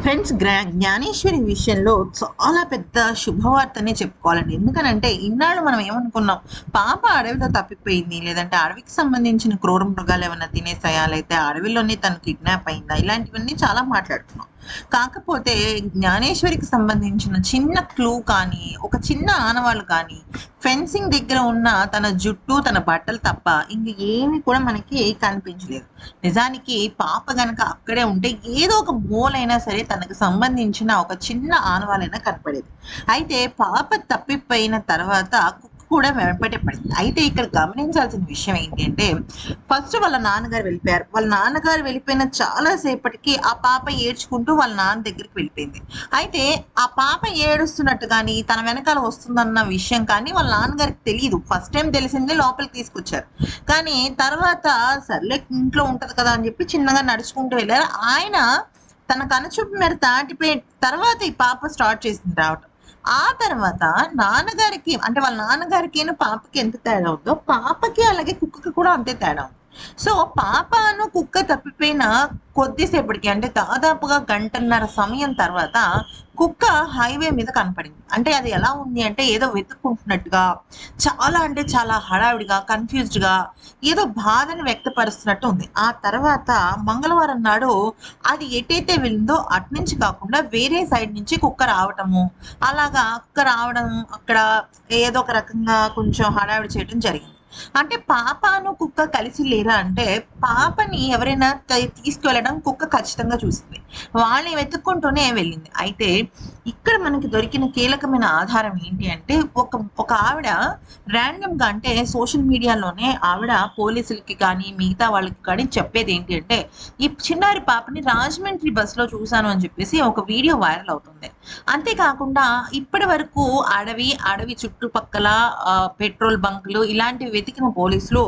Friends, Gnaneshwari విషయంలో చాలా పెద్ద శుభవార్తనే చెప్పుకోవాలండి. ఎందుకనంటే ఇన్నాళ్ళు మనం ఏమనుకున్నాం, పాప అడవిలో తప్పిపోయింది, లేదంటే అడవికి సంబంధించిన క్రూర మృగాలు ఏమైనా తినేసాయా, లేకపోతే అడవిలోనే తను కిడ్నాప్ అయిందా, ఇలాంటివన్నీ చాలా మాట్లాడుతున్నాం. కాకపోతే జ్ఞానేశ్వరికి సంబంధించిన చిన్న క్లూ కానీ, ఒక చిన్న ఆనవాళ్ళు కానీ, ఫెన్సింగ్ దగ్గర ఉన్న తన జుట్టు, తన బట్టలు తప్ప ఇంక ఏమి కూడా మనకి కనిపించలేదు. నిజానికి పాప గనక అక్కడే ఉంటే ఏదో ఒక మూలైనా సరే తనకు సంబంధించిన ఒక చిన్న ఆనవాలైనా కనపడేది. అయితే పాప తప్పిపోయిన తర్వాత కుక్క కూడా వెంబడే పడింది. అయితే ఇక్కడ గమనించాల్సిన విషయం ఏంటి అంటే, ఫస్ట్ వాళ్ళ నాన్నగారు వెళ్ళిపోయారు. వాళ్ళ నాన్నగారు వెళ్ళిపోయిన చాలా సేపటికి ఆ పాప ఏడ్చుకుంటూ వాళ్ళ నాన్న దగ్గరికి వెళ్ళిపోయింది. అయితే ఆ పాప ఏడుస్తున్నట్టు కానీ, తన వెనకాల వస్తుందన్న విషయం కానీ వాళ్ళ నాన్నగారికి తెలియదు. ఫస్ట్ టైం తెలిసిందే లోపలికి తీసుకొచ్చారు. కానీ తర్వాత సర్లే ఇంట్లో ఉంటది కదా అని చెప్పి చిన్నగా నడుచుకుంటూ వెళ్ళారు. ఆయన తన కనుచూపు మేర దాటిపోయిన తర్వాత ఈ పాప స్టార్ట్ చేసింది రావటం. ఆ తర్వాత నాన్నగారికి, అంటే వాళ్ళ నాన్నగారికి పాపకి ఎంత తేడా ఉందో, పాపకి అలాగే కుక్కకి కూడా అంతే తేడా ఉంది. సో పాపను కుక్క తప్పిపోయిన కొద్దిసేపటికి, అంటే దాదాపుగా గంటన్నర సమయం తర్వాత కుక్క హైవే మీద కనపడింది. అంటే అది ఎలా ఉంది అంటే, ఏదో వెతుక్కుంటున్నట్టుగా, చాలా అంటే చాలా హడావిడిగా, కన్ఫ్యూజ్డ్గా, ఏదో బాధను వ్యక్తపరుస్తున్నట్టు ఉంది. ఆ తర్వాత మంగళవారం నాడు అది ఎటైతే వెళ్ళిందో అట్నుంచి కాకుండా వేరే సైడ్ నుంచి కుక్క రావటము, అలాగా కుక్క రావడం, అక్కడ ఏదో ఒక రకంగా కొంచెం హడావిడి చేయడం జరిగింది. అంటే పాపను కుక్క కలిసి లేరా అంటే, పాపని ఎవరైనా తీసుకువెళ్ళడం కుక్క ఖచ్చితంగా చూసింది. వాళ్ళని వెతుక్కుంటూనే వెళ్ళింది. అయితే ఇక్కడ మనకి దొరికిన కీలకమైన ఆధారం ఏంటి అంటే, ఒక ఆవిడ ర్యాండమ్‌గా, అంటే సోషల్ మీడియాలోనే ఆవిడ పోలీసులకి కానీ, మిగతా వాళ్ళకి కానీ చెప్పేది ఏంటి అంటే, ఈ చిన్నారి పాపని రాజమండ్రి బస్‌లో చూశాను అని చెప్పేసి ఒక వీడియో వైరల్ అవుతుంది. అంతేకాకుండా ఇప్పటి వరకు అడవి చుట్టుపక్కల పెట్రోల్ బంకులు ఇలాంటివి వెతికిన పోలీసులు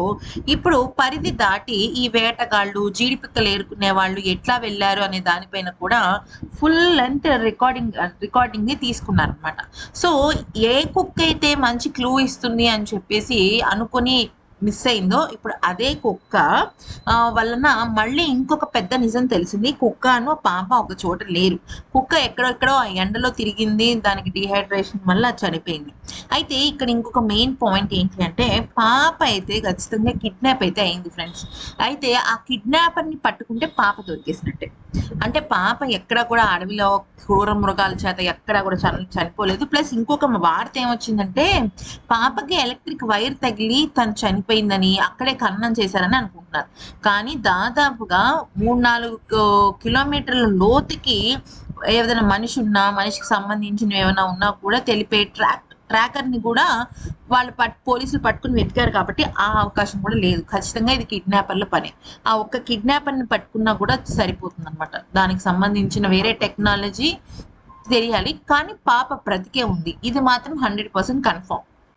ఇప్పుడు పరిధి దాటి ఈ వేటగాళ్ళు, జీడిపిక్కలు ఏరుకునే వాళ్ళు ఎట్లా వెళ్ళారు అనే దానిపైన కూడా ఫుల్ లెంత్ రికార్డింగ్ ని తీసుకున్నారనమాట. సో ఏ కుక్క అయితే మంచి క్లూ ఇస్తుంది అని చెప్పేసి అనుకుని మిస్ అయిందో, ఇప్పుడు అదే కుక్క వలన మళ్ళీ ఇంకొక పెద్ద నిజం తెలిసింది. కుక్కను పాప ఒక చోట లేరు. కుక్క ఎక్కడో ఎండలో తిరిగింది, దానికి డిహైడ్రేషన్ వల్ల చనిపోయింది. అయితే ఇక్కడ ఇంకొక మెయిన్ పాయింట్ ఏంటి అంటే, పాప అయితే ఖచ్చితంగా కిడ్నాప్ అయితే అయింది ఫ్రెండ్స్. అయితే ఆ కిడ్నాపర్ని పట్టుకుంటే పాప దొరికేసినట్టే. అంటే పాప ఎక్కడ కూడా అడవిలో క్రూర మృగాల చేత ఎక్కడ కూడా చనిపోలేదు. ప్లస్ ఇంకొక వార్త ఏమొచ్చిందంటే, పాపకి ఎలక్ట్రిక్ వైర్ తగిలి తను చనిపోయిందని, అక్కడే ఖననం చేశారని అనుకుంటున్నారు. కానీ దాదాపుగా 3-4 కిలోమీటర్ల లోతుకి ఏదైనా మనిషి ఉన్నా, మనిషికి సంబంధించినవి ఏమైనా ఉన్నా కూడా తెలిపే ట్రాకర్ని కూడా వాళ్ళు పోలీసులు పట్టుకుని వెతికారు. కాబట్టి ఆ అవకాశం కూడా లేదు. ఖచ్చితంగా ఇది కిడ్నాపర్ల పనే. ఆ ఒక్క కిడ్నాపర్ని పట్టుకున్నా కూడా సరిపోతుంది అనమాట. దానికి సంబంధించిన వేరే టెక్నాలజీ తెలియాలి, కానీ పాప బ్రతికే ఉంది. ఇది మాత్రం 100% కన్ఫర్మ్.